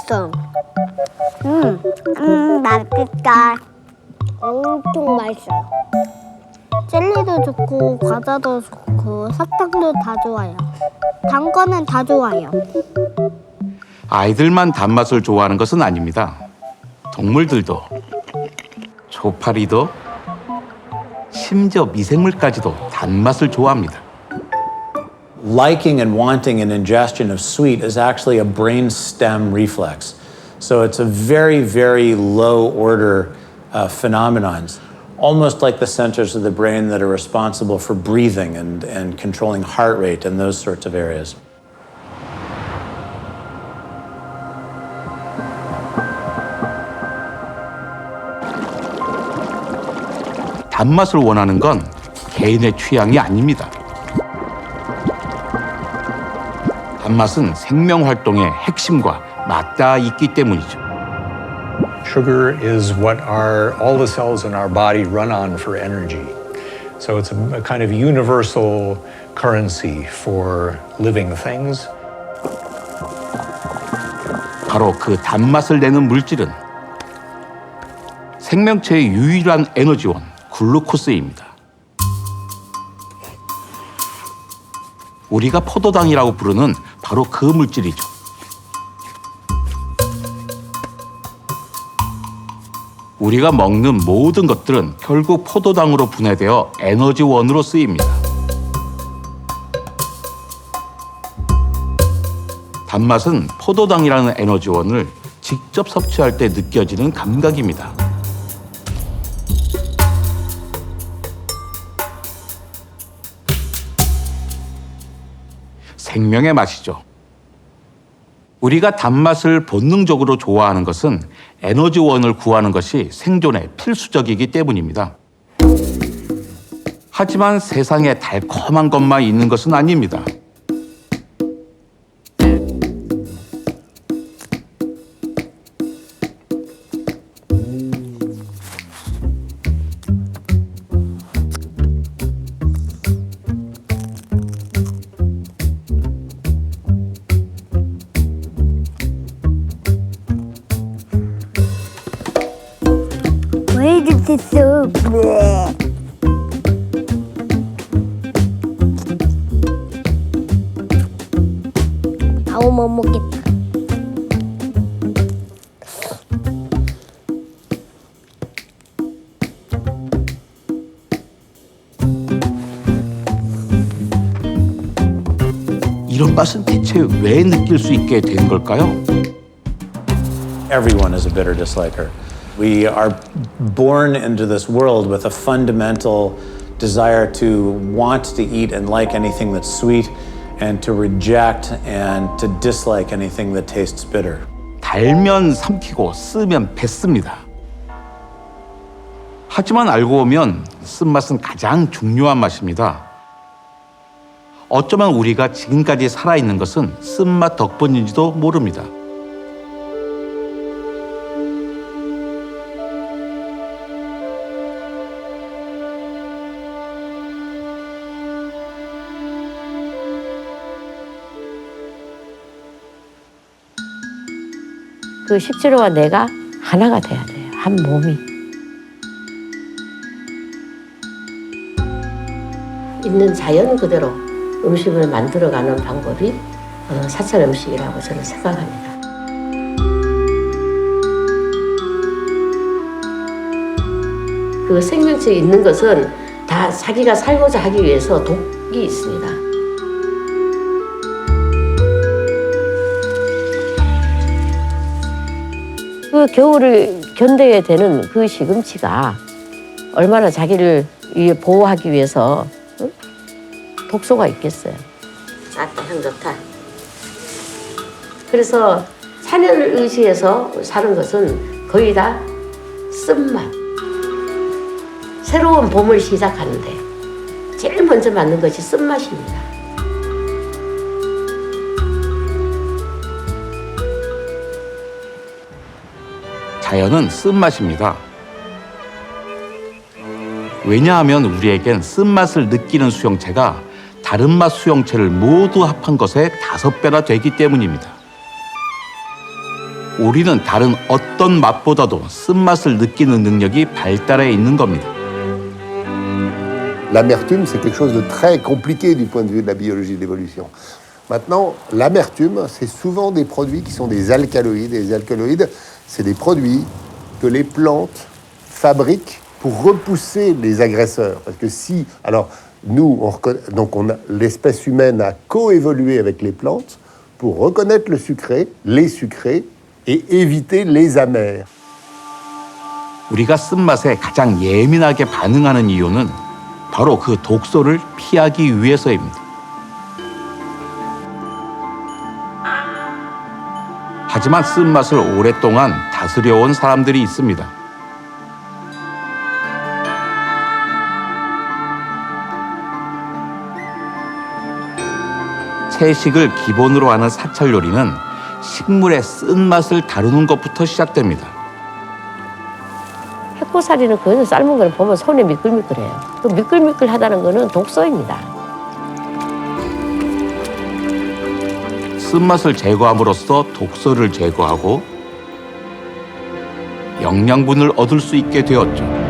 맛있어. 맛있다. 엄청 맛있어요. 젤리도 좋고 과자도 좋고 사탕도 다 좋아요. 단 거는 다 좋아요. 아이들만 단맛을 좋아하는 것은 아닙니다. 동물들도, 조파리도, 심지어 미생물까지도 단맛을 좋아합니다. Liking and wanting an ingestion of sweet is actually a brain stem reflex. So it's a very, very low order phenomenon, almost like the centers of the brain that are responsible for breathing and controlling heart rate and those sorts of areas. 단맛을 원하는 건 개인의 취향이 아닙니다. 단맛은 생명 활동의 핵심과 맞닿아 있기 때문이죠. Sugar is what all the cells in our body run on for energy. So it's a kind of universal currency for living things. 바로 그 단맛을 내는 물질은 생명체의 유일한 에너지원, 글루코스입니다. 우리가 포도당이라고 부르는 바로 그 물질이죠. 우리가 먹는 모든 것들은 결국 포도당으로 분해되어 에너지원으로 쓰입니다. 단맛은 포도당이라는 에너지원을 직접 섭취할 때 느껴지는 감각입니다. 생명의 맛이죠. 우리가 단맛을 본능적으로 좋아하는 것은 에너지원을 구하는 것이 생존에 필수적이기 때문입니다. 하지만 세상에 달콤한 것만 있는 것은 아닙니다. 왜 이렇게 써? 아우 못 먹겠다. 이런 맛은 대체 왜 느낄 수 있게 된 걸까요? Everyone is a bitter disliker. We are born into this world with a fundamental desire to want to eat and like anything that's sweet and to reject and to dislike anything that tastes bitter. 달면 삼키고 쓰면 뱉습니다. 하지만 알고 보면 쓴맛은 가장 중요한 맛입니다. 어쩌면 우리가 지금까지 살아있는 것은 쓴맛 덕분인지도 모릅니다. 그 식재료와 내가 하나가 돼야 돼요. 한 몸이. 있는 자연 그대로 음식을 만들어가는 방법이 사찰 음식이라고 저는 생각합니다. 그 생명체에 있는 것은 다 자기가 살고자 하기 위해서 독이 있습니다. 그 겨울을 견뎌야 되는 그 시금치가 얼마나 자기를 보호하기 위해서 독소가 있겠어요. 아따 향 좋다. 그래서 산을 의지해서 사는 것은 거의 다 쓴맛. 새로운 봄을 시작하는데 제일 먼저 맞는 것이 쓴맛입니다. 자연은 쓴맛입니다. 왜냐하면 우리에겐 쓴맛을 느끼는 수용체가 다른 맛 수용체를 모두 합한 것의 5배나 되기 때문입니다. 우리는 다른 어떤 맛보다도 쓴맛을 느끼는 능력이 발달해 있는 겁니다. L'amertume, c'est quelque chose de très compliqué du point de vue de la biologie de l'évolution. Maintenant, l'amertume, c'est souvent des produits qui sont des alcaloïdes. Et les alcaloïdes, c'est des produits que les plantes fabriquent pour repousser les agresseurs. Parce que si... Alors, nous, l'espèce humaine a coévolué avec les plantes pour reconnaître le sucré, les sucrés, et éviter les amers. 우리가 쓴맛에 가장 예민하게 반응하는 이유는 바로 그 독소를 피하기 위해서입니다. 하지만 쓴맛을 오랫동안 다스려온 사람들이 있습니다. 채식을 기본으로 하는 사찰 요리는 식물의 쓴맛을 다루는 것부터 시작됩니다. 핵보살이는 그래서 삶은 걸 보면 손에 미끌미끌해요. 그 미끌미끌하다는 거는 독소입니다. 쓴맛을 제거함으로써 독소를 제거하고 영양분을 얻을 수 있게 되었죠.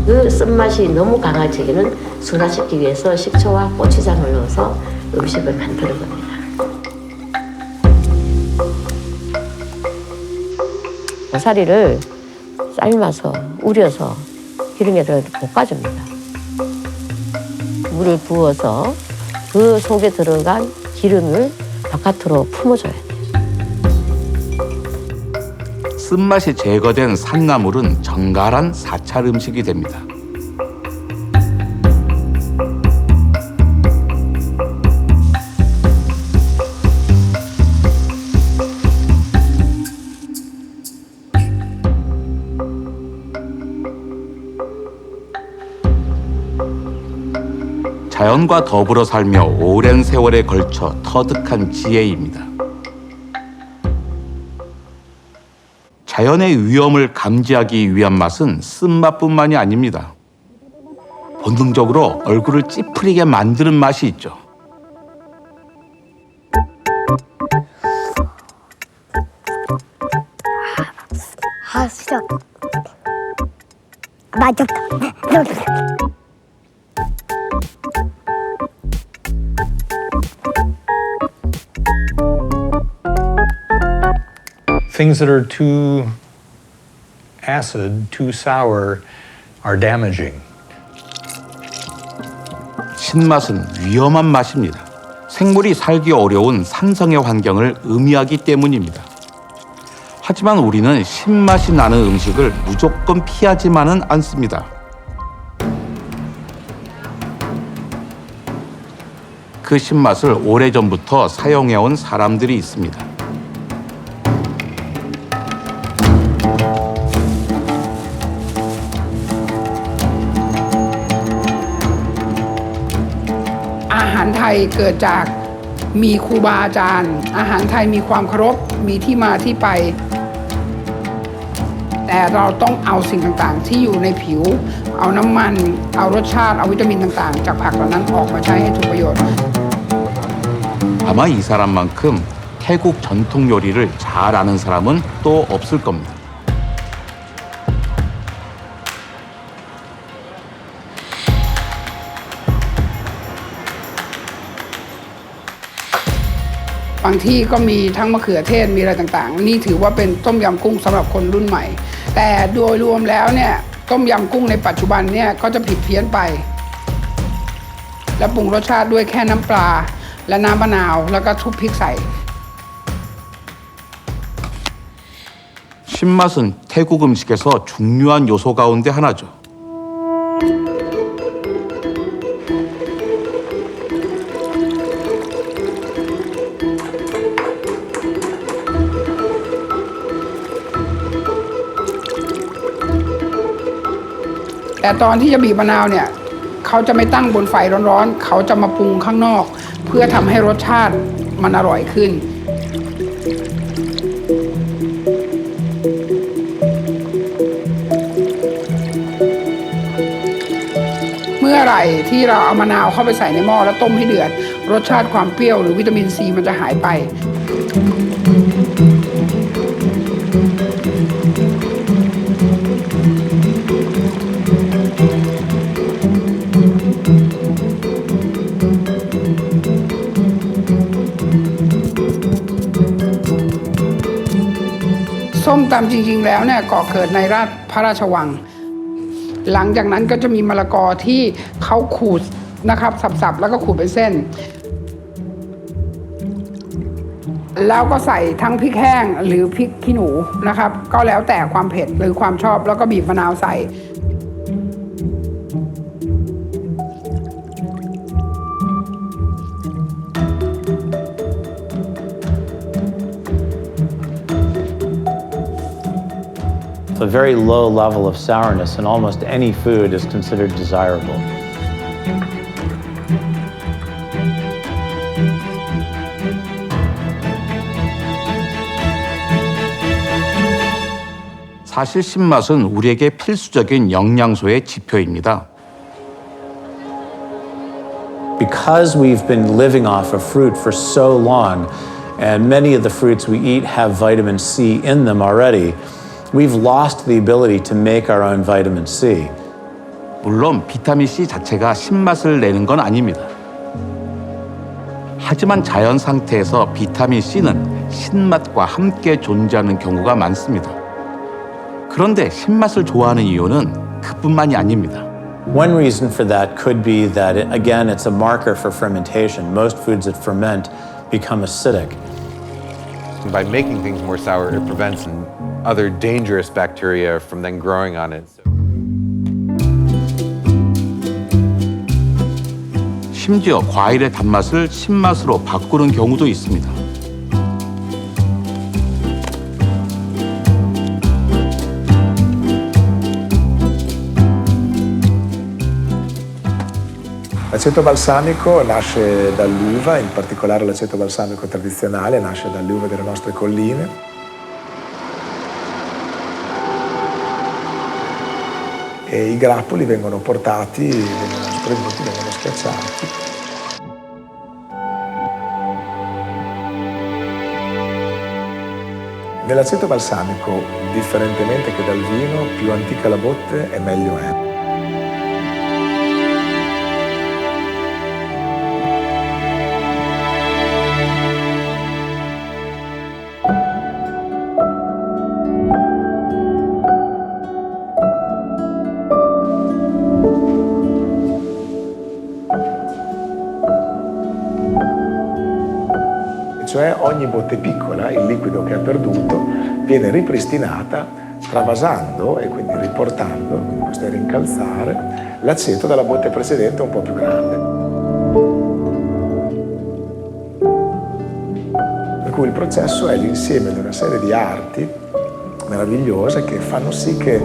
그 쓴맛이 너무 강할 적에는 순화시키기 위해서 식초와 고추장을 넣어서 음식을 만드는 겁니다. 고사리를 삶아서 우려서 기름에 들어 볶아줍니다. 물을 부어서 그 속에 들어간 기름을 바깥으로 품어줘야 돼요. 쓴맛이 제거된 산나물은 정갈한 사찰 음식이 됩니다. 자연과 더불어 살며 오랜 세월에 걸쳐 터득한 지혜입니다. 자연의 위험을 감지하기 위한 맛은 쓴맛뿐만이 아닙니다. 본능적으로 얼굴을 찌푸리게 만드는 맛이 있죠. 아, 싫어. 맞았다. Things that are too acid, too sour, are damaging. 신맛은 위험한 맛입니다. 생물이 살기 어려운 산성의 환경을 의미하기 때문입니다. 하지만 우리는 신맛이 나는 음식을 무조건 피하지만은 않습니다. 그 신맛을 오래전부터 사용해온 사람들이 있습니다.อาหารไทยเกิดจากมีครูบาอาจารย์อาหารไทยมีความเคารพมีที่มาที่ไปแต่เราต้องเอาสิ่งต่างๆที่อยู่ในผิวเอาน้ำมันเอารสชาติเอาวิตามินต่างๆจากผักเหล่านั้นออกมาใช้ให้ถูกประโยชน์ 아마 이 사람만큼 태국 전통 요리를 잘 아는 사람은 또 없을 겁니다.บางที่ก็มีทั้งมะเขือเทศมีอะไรต่างๆนี่ถือว่าเป็นต้มยำกุ้งสำหรับคนรุ่นใหม่แต่โดยรวมแล้วเนี่ยต้มยำกุ้งในปัจจุบันเนี่ยก็จะผิดเพี้ยนไปและปรุงรสชาติด้วยแค่น้ำปลาและน้ำมะนาวแล้วก็ทุบพริกใส่ 신맛은 태국 음식에서 중요한 요소 가운데 하나죠. แต่ตอนที่จะบีบมะนาวเนี่ยเขาจะไม่ตั้งบนไฟร้อนๆเขาจะมาปรุงข้างนอก เพื่อทำให้รสชาติมันอร่อยขึ้น เมื่อไหร่ที่เราเอามะนาวเข้าไปใส่ในหม้อแล้วต้มให้เดือดรสชาติความเปรี้ยวหรือวิตามินซีมันจะหายไป ส้มตำจริงๆแล้วเนี่ยก่อเกิดในพระราชวัง หลังจากนั้นก็จะมีมะละกอที่เขาขูดนะครับสับๆแล้วก็ขูดเป็นเส้น แล้วก็ใส่ทั้งพริกแห้งหรือพริกขี้หนูนะครับก็แล้วแต่ความเผ็ดหรือความชอบแล้วก็บีบมะนาวใส่ A very low level of sourness in almost any food is considered desirable. 사실 신맛은 우리에게 필수적인 영양소의 지표입니다. Because we've been living off of fruit for so long, and many of the fruits we eat have vitamin C in them already, we've lost the ability to make our own vitamin C. 물론 비타민 C 자체가 신맛을 내는 건 아닙니다. 하지만 자연 상태에서 비타민 C는 신맛과 함께 존재하는 경우가 많습니다. 그런데 신맛을 좋아하는 이유는 그뿐만이 아닙니다. One reason for that could be that, again, it's a marker for fermentation. Most foods that ferment become acidic. By making things more sour, it prevents other dangerous bacteria from then growing on it. 심지어 과일의 단맛을 신맛으로 바꾸는 경우도 있습니다. L'aceto balsamico nasce dall'uva, in particolare l'aceto balsamico tradizionale nasce dalle uve delle nostre colline. E i grappoli vengono portati, vengono spremuti, vengono schiacciati. Nell'aceto balsamico, differentemente che dal vino, più antica la botte e meglio è. Cioè ogni botte piccola, il liquido che ha perduto, viene ripristinata travasando e quindi riportando, quindi questo è rincalzare, l'aceto dalla botte precedente un po' più grande. Per cui il processo è l'insieme di una serie di arti meravigliose che fanno sì che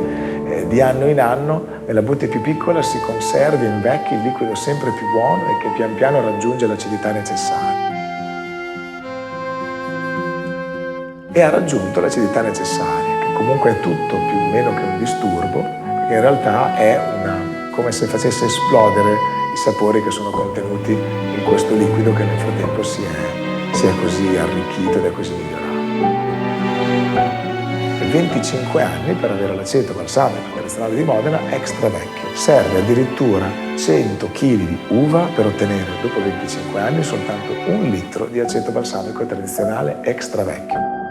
di anno in anno nella botte più piccola si conservi, invecchi il liquido sempre più buono e che pian piano raggiunge l'acidità necessaria. E ha raggiunto l'acidità necessaria, che comunque è tutto più o meno che un disturbo, perché in realtà è come se facesse esplodere i sapori che sono contenuti in questo liquido che nel frattempo si è così arricchito ed è così migliorato. 25 anni per avere l'aceto balsamico tradizionale di Modena extra vecchio. Serve addirittura 100 kg di uva per ottenere dopo 25 anni soltanto 1 litro di aceto balsamico tradizionale extra vecchio.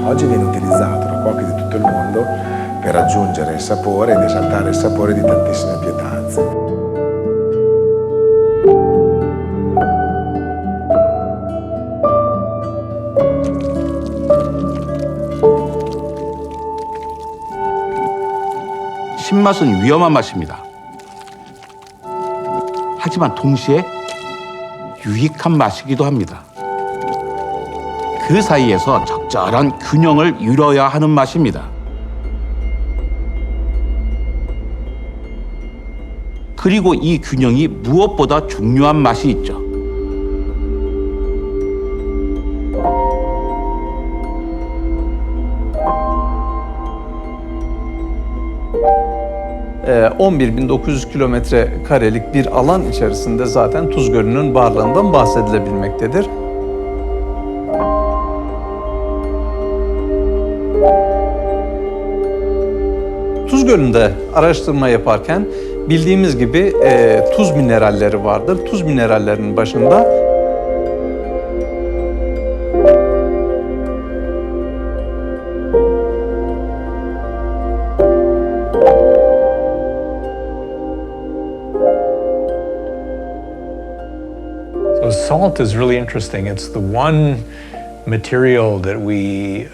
Oggi viene utilizzato da cuochi di tutto il mondo per raggiungere il sapore ed esaltare il sapore di tantissime pietanze. 짠맛은 위험한 맛입니다. 하지만 동시에 유익한 맛이기도 합니다. 그 사이에서 적절한 균형을 이뤄야 하는 맛입니다. 그리고 이 균형이 무엇보다 중요한 맛이 있죠. Ee, 11.900 kilometre karelik bir alan içerisinde zaten Tuz Gölü'nün varlığından bahsedilebilmektedir. Tuz Gölü'nde araştırma yaparken bildiğimiz gibi tuz mineralleri vardır. Tuz minerallerinin başında So salt is really interesting. It's the one material that we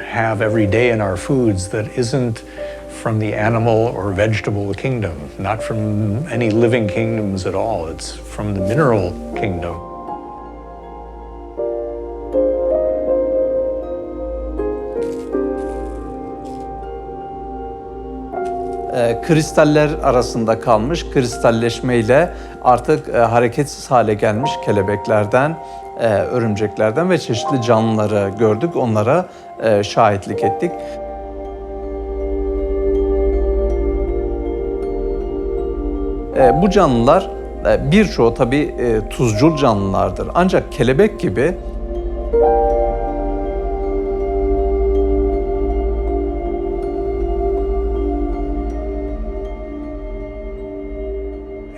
have every day in our foods that isn't from the animal or vegetable kingdom, not from any living kingdoms at all. It's from the mineral kingdom. Kristaller arasında kalmış, kristalleşmeyle artık hareketsiz hale gelmiş kelebeklerden, örümceklerden ve çeşitli canlıları gördük, onlara şahitlik ettik. Bu canlılar birçoğu tabii tuzcul canlılardır. Ancak kelebek gibi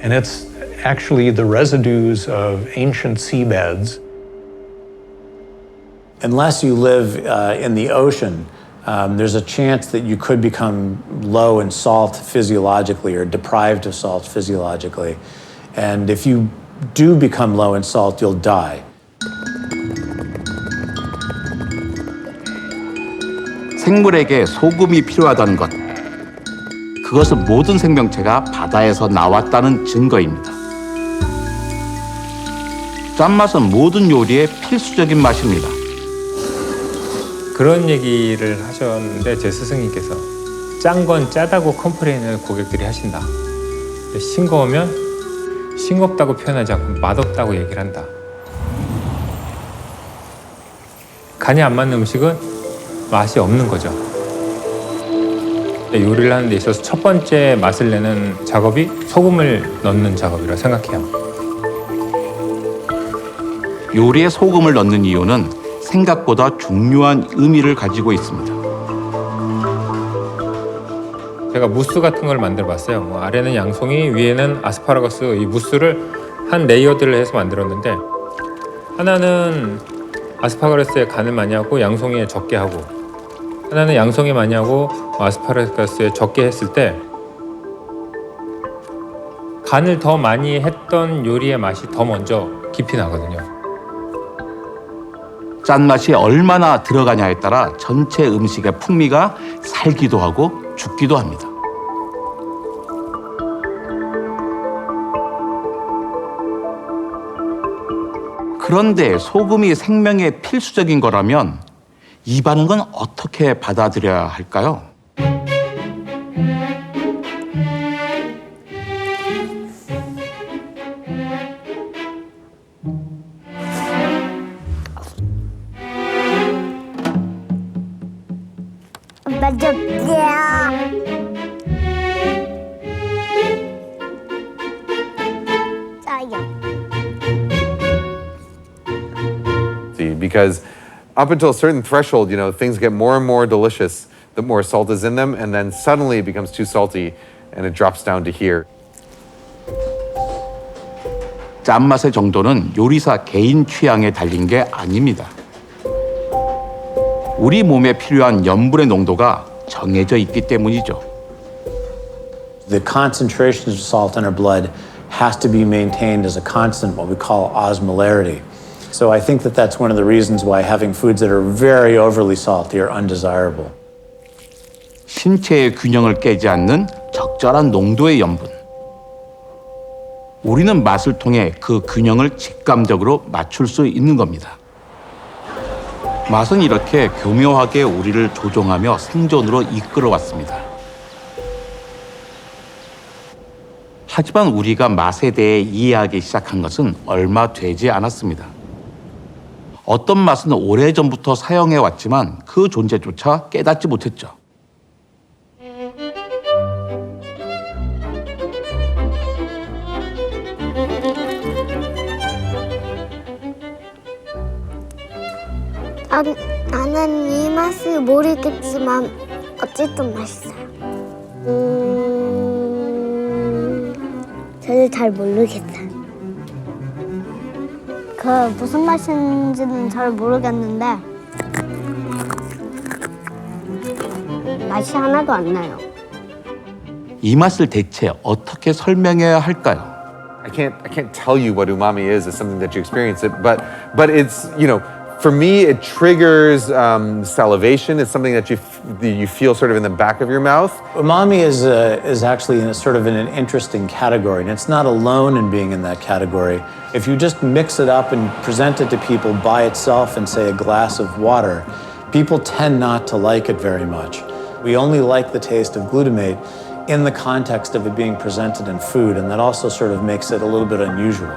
And it's actually the residues of ancient seabeds. Unless you live in the ocean, there's a chance that you could become low in salt physiologically or deprived of salt physiologically. And if you do become low in salt, you'll die. 생물에게 소금이 필요하다는 것. 그것은 모든 생명체가 바다에서 나왔다는 증거입니다. 짠맛은 모든 요리의 필수적인 맛입니다. 그런 얘기를 하셨는데 제 스승님께서 짠 건 짜다고 컴플레인을 고객들이 하신다. 싱거우면 싱겁다고 표현하지 않고 맛없다고 얘기를 한다. 간이 안 맞는 음식은 맛이 없는 거죠. 요리를 하는 데 있어서 첫 번째 맛을 내는 작업이 소금을 넣는 작업이라 생각해요. 요리에 소금을 넣는 이유는 생각보다 중요한 의미를 가지고 있습니다. 제가 무스 같은 걸 만들어 봤어요. 아래는 양송이, 위에는 아스파라거스, 이 무스를 한 레이어드를 해서 만들었는데 하나는 아스파라거스에 간을 많이 하고 양송이에 적게 하고 하나는 양송이 많이 하고 아스파라거스에 적게 했을 때 간을 더 많이 했던 요리의 맛이 더 먼저 깊이 나거든요. 짠맛이 얼마나 들어가냐에 따라 전체 음식의 풍미가 살기도 하고 죽기도 합니다. 그런데 소금이 생명에 필수적인 거라면 이 반응은 어떻게 받아들여야 할까요? Because up until a certain threshold, you know, things get more and more delicious the more salt is in them, and then suddenly it becomes too salty and it drops down to here. 짠맛의 정도는 요리사 개인 취향에 달린 게 아닙니다. 우리 몸에 필요한 염분의 농도가 정해져 있기 때문이죠. The concentration of salt in our blood has to be maintained as a constant, what we call osmolarity. So I think that that's one of the reasons why having foods that are very overly salty are undesirable. 신체의 균형을 깨지 않는 적절한 농도의 염분. 우리는 맛을 통해 그 균형을 직감적으로 맞출 수 있는 겁니다. 맛은 이렇게 교묘하게 우리를 조종하며 생존으로 이끌어왔습니다. 하지만 우리가 맛에 대해 이해하기 시작한 것은 얼마 되지 않았습니다. 어떤 맛은 오래전부터 사용해왔지만 그 존재조차 깨닫지 못했죠. 나는 이 맛을 모르겠지만 어쨌든 맛있어요. 저는 잘 모르겠어요. 그 무슨 맛인지는 잘 모르겠는데 맛이 하나도 안 나요. 이 맛을 대체 어떻게 설명해야 할까요? I can't tell you what umami is. It's something that you experience it, but it's, you know, for me it triggers salivation. It's something that you feel sort of in the back of your mouth. Umami is actually in a sort of in an interesting category, and it's not alone in being in that category. If you just mix it up and present it to people by itself and say a glass of water, people tend not to like it very much. We only like the taste of glutamate in the context of it being presented in food, and that also sort of makes it a little bit unusual.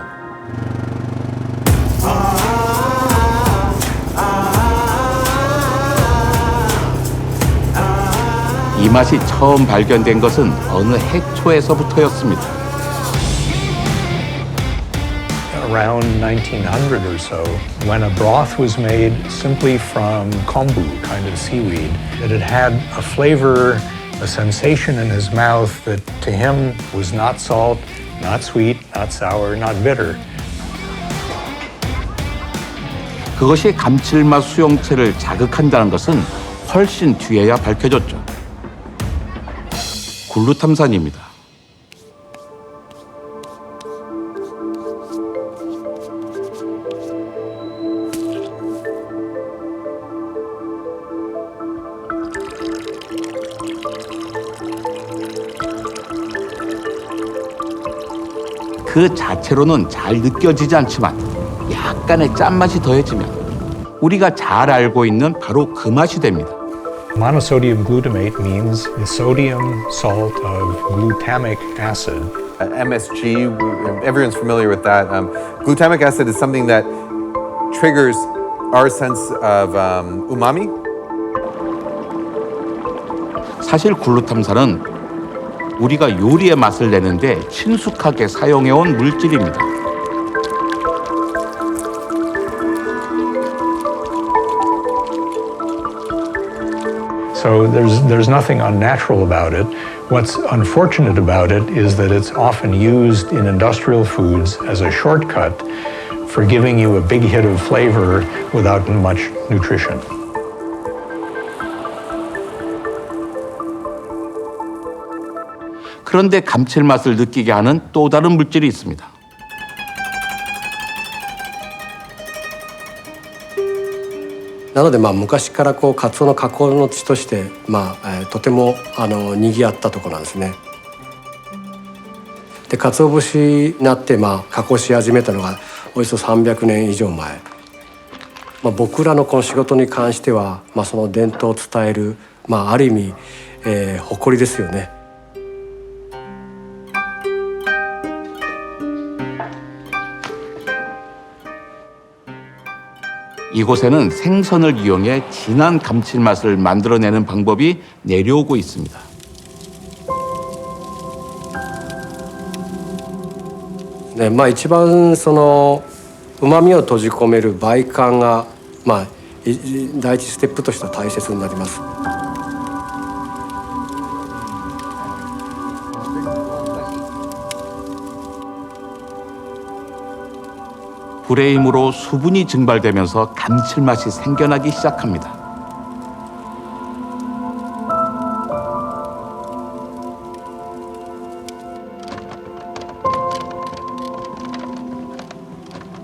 이 맛이 처음 발견된 것은 어느 해초에서부터였습니다. Around 1900 or so, when a broth was made simply from kombu, kind of seaweed, that it had a flavor, a sensation in his mouth that to him was not salt, not sweet, not sour, not bitter. 그것이 감칠맛 수용체를 자극한다는 것은 훨씬 뒤에야 밝혀졌죠. 글루탐산입니다. 그 자체로는 잘 느껴지지 않지만 약간의 짠맛이 더해지면 우리가 잘 알고 있는 바로 그 맛이 됩니다. Monosodium glutamate means the sodium salt of glutamic acid. MSG, everyone's familiar with that. Glutamic acid is something that triggers our sense of umami. 사실 글루탐산은 우리가 요리의 맛을 내는데 친숙하게 사용해온 물질입니다. So there's nothing unnatural about it. What's unfortunate about it is that it's often used in industrial foods as a shortcut for giving you a big hit of flavor without much nutrition. 그런데 감칠맛을 느끼게 하는 또 다른 물질이 있습니다.なので昔からカツオの加工の地としてとても賑わったところなんですね。で鰹節になって加工し始めたのがおよそ300年以上前。僕らのこの仕事に関してはその伝統を伝えるある意味、誇りですよね。 이곳에는 생선을 이용해 진한 감칠맛을 만들어내는 방법이 내려오고 있습니다. 네, 一番その旨味を閉じ込める焙煎が第一ステップとしては大切になります。 불의 힘으로 수분이 증발되면서 감칠맛이 생겨나기 시작합니다.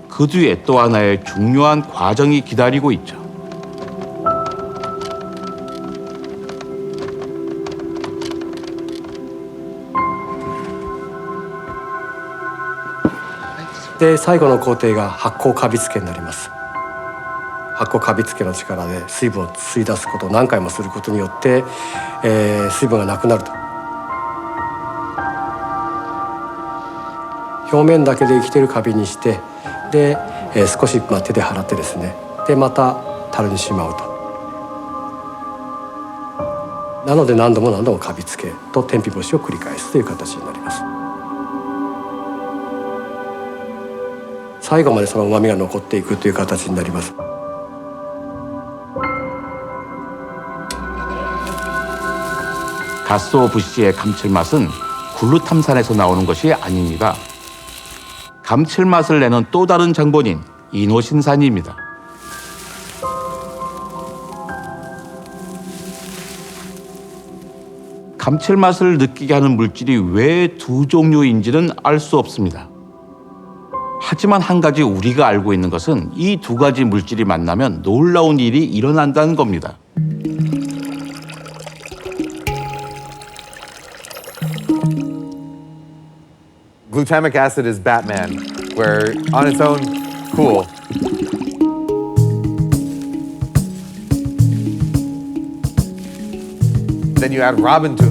그 뒤에 또 하나의 중요한 과정이 기다리고 있죠. で最後の工程が発酵カビ付けになります。発酵カビ付けの力で水分を吸い出すことを何回もすることによって、水分がなくなると。表面だけで生きているカビにしてで、少し手で払ってですね、でまた樽にしまうと。なので何度も何度もカビ付けと天日干しを繰り返すという形になります。最後までその旨味が残っていくという形になります。가쓰오부시의 감칠맛은 글루탐산에서 나오는 것이 아닙니다. 감칠맛을 내는 또 다른 장본인 이노신산입니다. 감칠맛을 느끼게 하는 물질이 왜 두 종류인지는 알 수 없습니다. 하지만 한 가지 우리가 알고 있는 것은 이 두 가지 물질이 만나면 놀라운 일이 일어난다는 겁니다. Glutamic acid is Batman, where on its own, cool. Then you add Robin to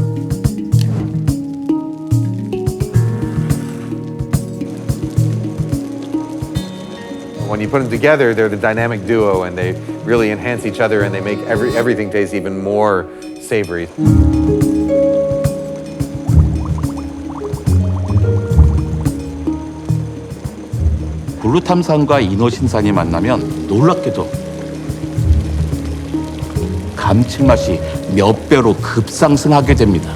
when you put them together, they're the dynamic duo, and they really enhance each other, and they make everything taste even more savory. 글루탐산과 이노신산이 만나면 놀랍게도 감칠맛이 몇 배로 급상승하게 됩니다.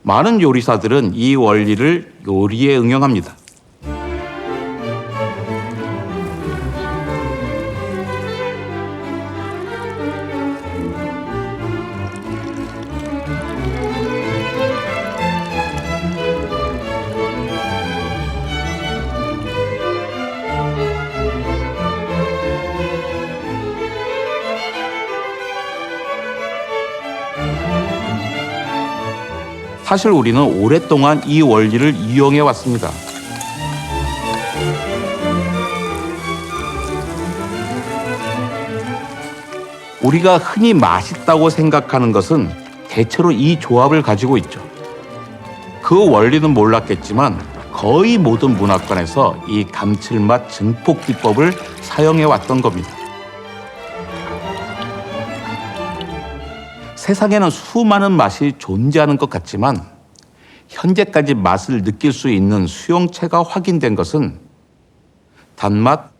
많은 요리사들은 이 원리를 요리에 응용합니다. 사실 우리는 오랫동안 이 원리를 이용해 왔습니다. 우리가 흔히 맛있다고 생각하는 것은 대체로 이 조합을 가지고 있죠. 그 원리는 몰랐겠지만 거의 모든 문화권에서 이 감칠맛 증폭 기법을 사용해 왔던 겁니다. 세상에는 수많은 맛이 존재하는 것 같지만 현재까지 맛을 느낄 수 있는 수용체가 확인된 것은 단맛,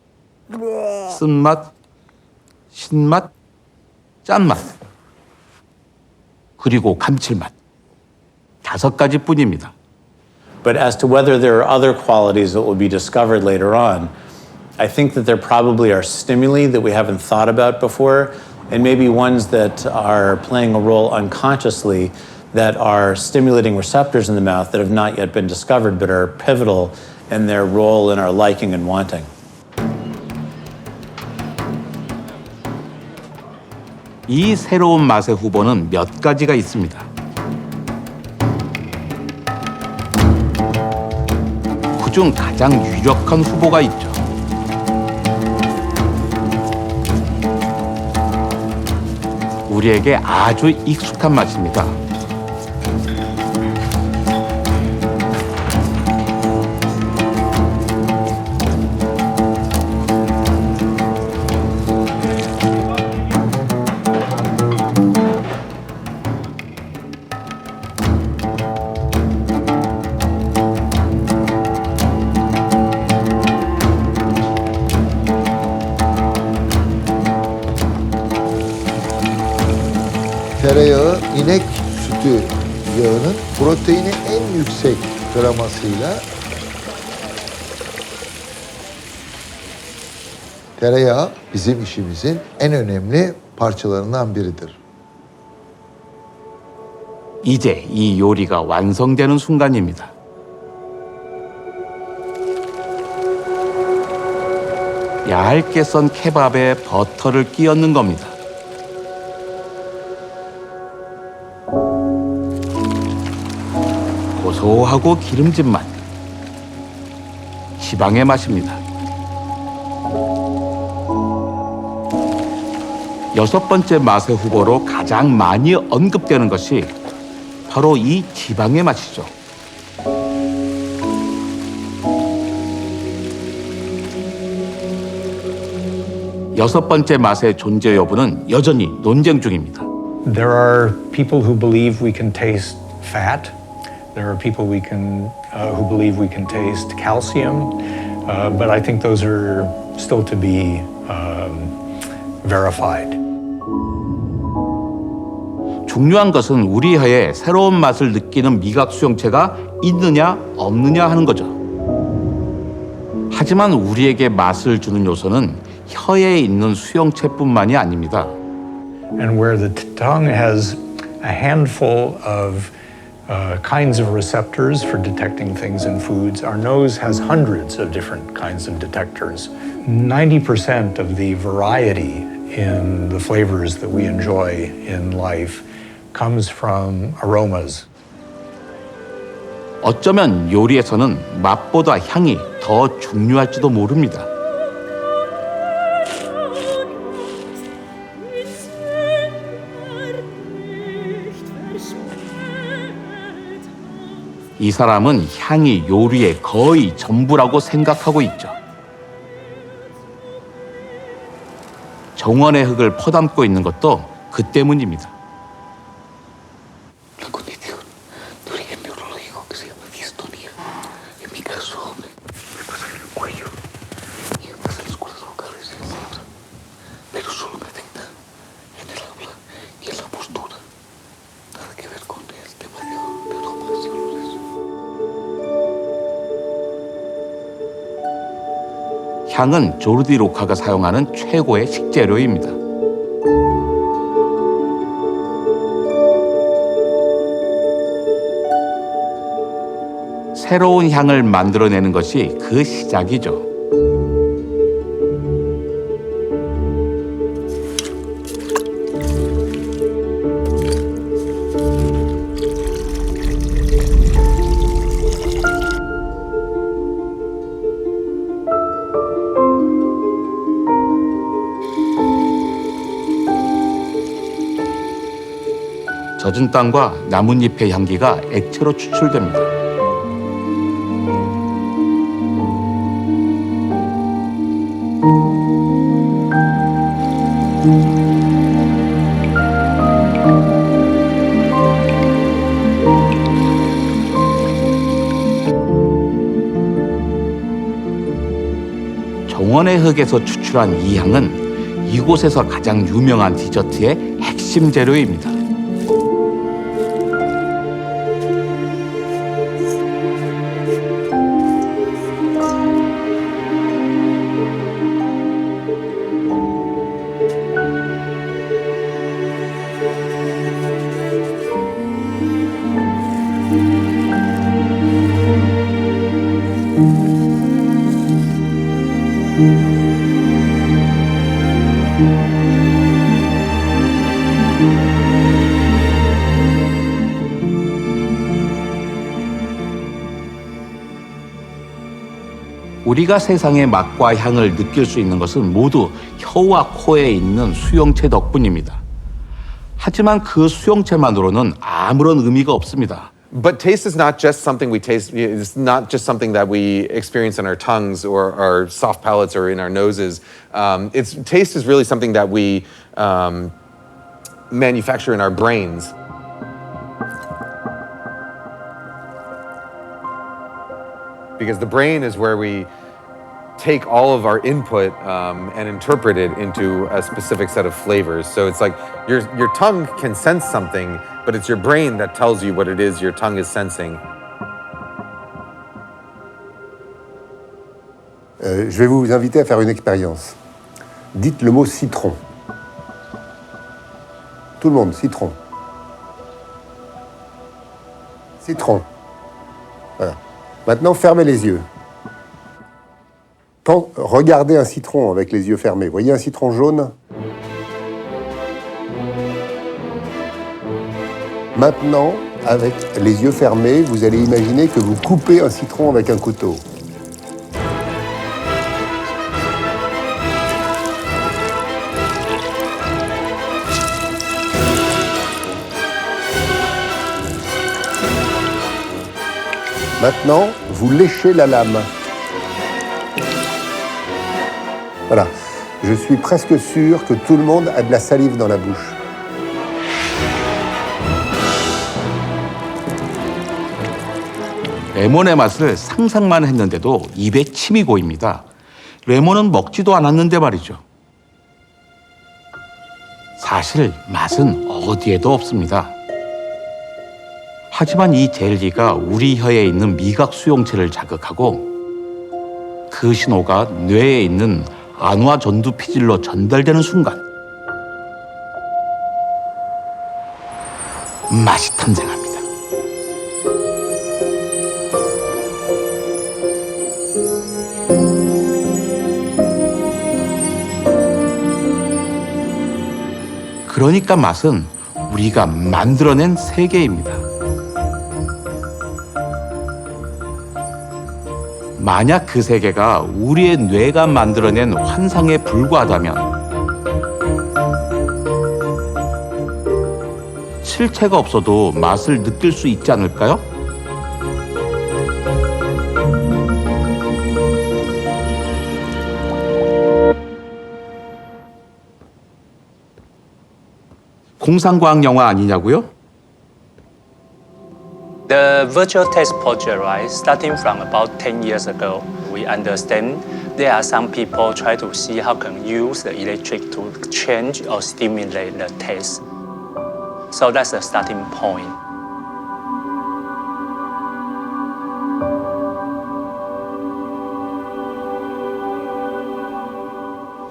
쓴맛, 신맛, 짠맛, 그리고 감칠맛 5가지뿐입니다. But as to whether there are other qualities that will be discovered later on, I think that there probably are stimuli that we haven't thought about before, and maybe ones that are playing a role unconsciously that are stimulating receptors in the mouth that have not yet been discovered but are pivotal in their role in our liking and wanting. 이 새로운 맛의 후보는 몇 가지가 있습니다. 그중 가장 유력한 후보가 있죠. 우리에게 아주 익숙한 맛입니다. Tereyağı, inek sütü yağının proteini en yüksek gramasıyla tereyağı bizim işimizin en önemli parçalarından biridir. 이제 이 요리가 완성되는 순간입니다. 얇게 썬 케밥에 버터를 끼얹는 겁니다. 고소하고 기름진 맛, 지방의 맛입니다. 여섯 번째 맛의 후보로 가장 많이 언급되는 것이 바로 이 지방의 맛이죠. 여섯 번째 맛의 존재 여부는 여전히 논쟁 중입니다. There are people who believe we can taste fat. There are people who believe we can taste calcium. But I think those are still to be verified. 중요한 것은 우리 혀에 새로운 맛을 느끼는 미각 수용체가 있느냐 없느냐 하는 거죠. 하지만 우리에게 맛을 주는 요소는 혀에 있는 수용체뿐만이 아닙니다. And where the tongue has a handful of kinds of receptors for detecting things in foods, our nose has hundreds of different kinds of detectors. 90% of the variety in the flavors that we enjoy in life comes from aromas. 어쩌면 요리에서는 맛보다 향이 더 중요할지도 모릅니다. 이 사람은 향이 요리의 거의 전부라고 생각하고 있죠. 정원의 흙을 퍼담고 있는 것도 그 때문입니다. 향은 조르디 로카가 사용하는 최고의 식재료입니다. 새로운 향을 만들어내는 것이 그 시작이죠. 젖은 땅과 나뭇잎의 향기가 액체로 추출됩니다. 정원의 흙에서 추출한 이 향은 이곳에서 가장 유명한 디저트의 핵심 재료입니다. 우리가 세상의 맛과 향을 느낄 수 있는 것은 모두 혀와 코에 있는 수용체 덕분입니다. 하지만 그 수용체만으로는 아무런 의미가 없습니다. But taste is not just something we taste, it's not just something that we experience in our tongues or our soft palates or in our noses. Taste is really something that we manufacture in our brains. Because the brain is where we take all of our input and interpret it into a specific set of flavors. So it's like your tongue can sense something, but it's your brain that tells you what it is your tongue is sensing. Je vais vous inviter à faire une expérience. Dites le mot citron. Tout le monde, citron. Citron. Voilà. Maintenant, fermez les yeux. Regardez un citron avec les yeux fermés. Voyez un citron jaune? Maintenant, avec les yeux fermés, vous allez imaginer que vous coupez un citron avec un couteau. Maintenant, vous léchez la lame. Voilà. Je suis presque sûr que tout le monde a de la salive dans la bouche. 레몬의 맛을 상상만 했는데도 입에 침이 고입니다. 레몬은 먹지도 않았는데 말이죠. 사실 맛은 어디에도 없습니다. 하지만 이 젤리가 우리 혀에 있는 미각 수용체를 자극하고 그 신호가 뇌에 있는 안화 전두 피질로 전달되는 순간 맛이 탄생합니다. 그러니까 맛은 우리가 만들어낸 세계입니다. 만약 그 세계가 우리의 뇌가 만들어낸 환상에 불과하다면 실체가 없어도 맛을 느낄 수 있지 않을까요? 공상과학 영화 아니냐고요? The virtual taste project, right, starting from about 10 years ago, we understand there are some people try to see how can use the electric to change or stimulate the taste. So that's the starting point.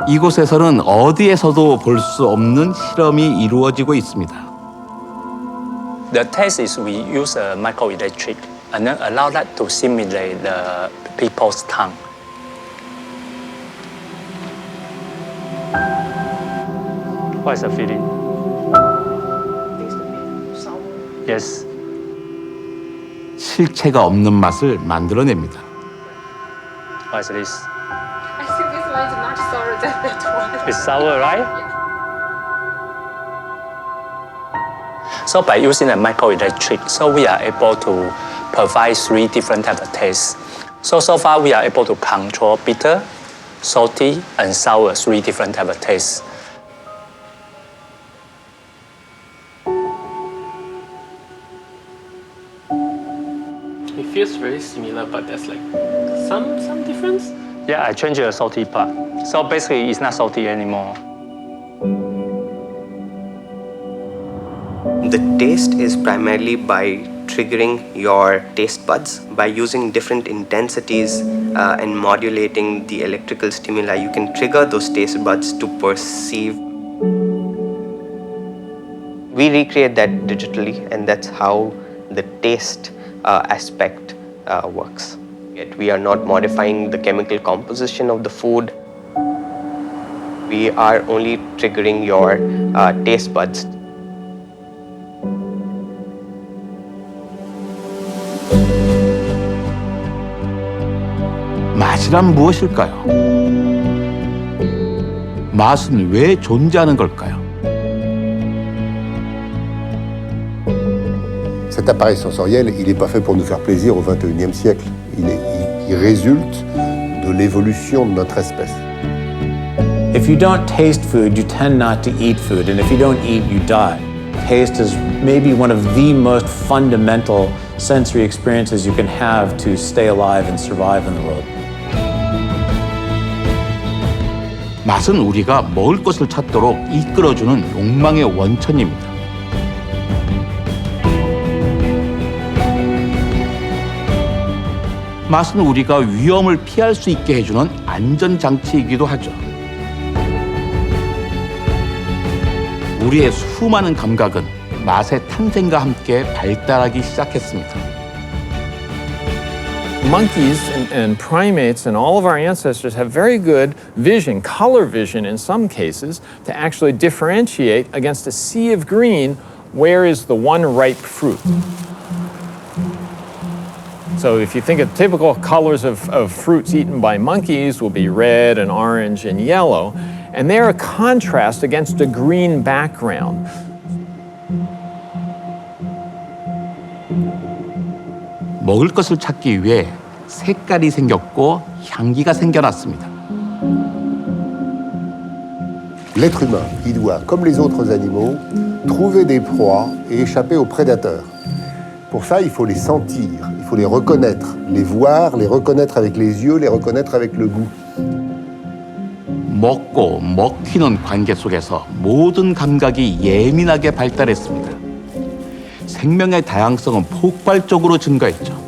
이곳에서는 어디에서도 볼 수 없는 실험이 이루어지고 있습니다. The taste is we use a microelectric and then allow that to simulate the people's tongue. What is the feeling? Yes. 실체가 없는 맛을 만들어냅니다. What is this? I think this one is much sour than that one. It's sour, right? So by using a microelectric, so we are able to provide 3 different types of tastes. So far we are able to control bitter, salty, and sour, 3 different types of tastes. It feels very similar, but there's like some difference. Yeah, I changed the salty part. So basically it's not salty anymore. The taste is primarily by triggering your taste buds. By using different intensities and modulating the electrical stimuli, you can trigger those taste buds to perceive. We recreate that digitally, and that's how the taste aspect works. Yet we are not modifying the chemical composition of the food. We are only triggering your taste buds. 맛이란 무엇일까요? 맛은 왜 존재하는 걸까요? Cet appareil sensoriel, il n'est pas fait pour nous faire plaisir au XXIe siècle. Il résulte de l'évolution de notre espèce. If you don't taste food, you tend not to eat food, and if you don't eat, you die. Taste is maybe one of the most fundamental sensory experiences you can have to stay alive and survive in the world. 맛은 우리가 먹을 것을 찾도록 이끌어주는 욕망의 원천입니다. 맛은 우리가 위험을 피할 수 있게 해주는 안전장치이기도 하죠. 우리의 수많은 감각은 맛의 탄생과 함께 발달하기 시작했습니다. Monkeys and primates and all of our ancestors have very good vision, color vision in some cases, to actually differentiate against a sea of green where is the one ripe fruit. So if you think of typical colors of fruits eaten by monkeys will be red and orange and yellow, and they're a contrast against a green background. 먹을 것을 찾기 위해 색깔이 생겼고 향기가 생겨났습니다. L'être humain, il doit, comme les autres animaux, trouver des proies et échapper aux prédateurs. Pour ça, il faut les sentir, il faut les reconnaître, les voir, les reconnaître avec les yeux, les reconnaître avec le goût. 먹고 먹히는 관계 속에서 모든 감각이 예민하게 발달했습니다. 생명의 다양성은 폭발적으로 증가했죠.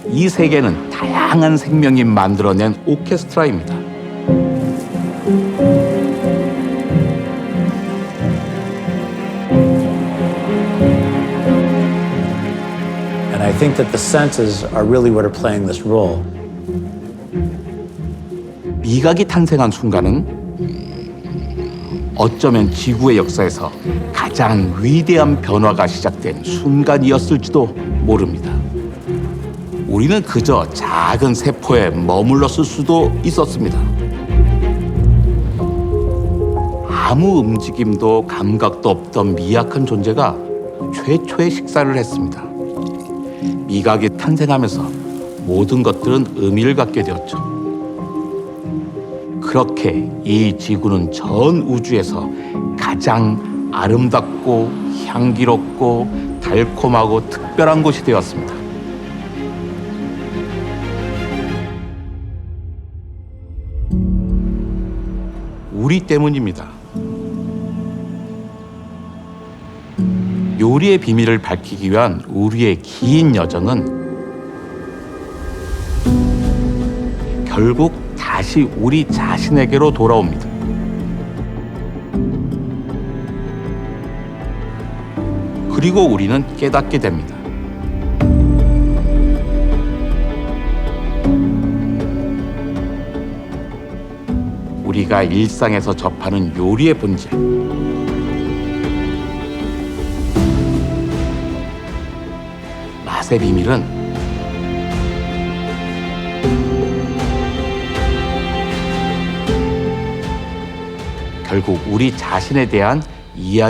이 세계는 다양한 생명이 만들어낸 오케스트라입니다. And I think that the senses are really what are playing this role. 미각이 탄생한 순간은 어쩌면 지구의 역사에서 가장 위대한 변화가 시작된 순간이었을지도 모릅니다. 우리는 그저 작은 세포에 머물렀을 수도 있었습니다. 아무 움직임도 감각도 없던 미약한 존재가 최초의 식사를 했습니다. 미각이 탄생하면서 모든 것들은 의미를 갖게 되었죠. 그렇게 이 지구는 전 우주에서 가장 아름답고 향기롭고 달콤하고 특별한 곳이 되었습니다. 우리 때문입니다. 요리의 비밀을 밝히기 위한 우리의 긴 여정은 결국 다시 우리 자신에게로 돌아옵니다. 그리고 우리는 깨닫게 됩니다. 우리가 일상에서 접하는 요리의 본질, 맛의 비밀은 결국 우리 자신에 대한 이야기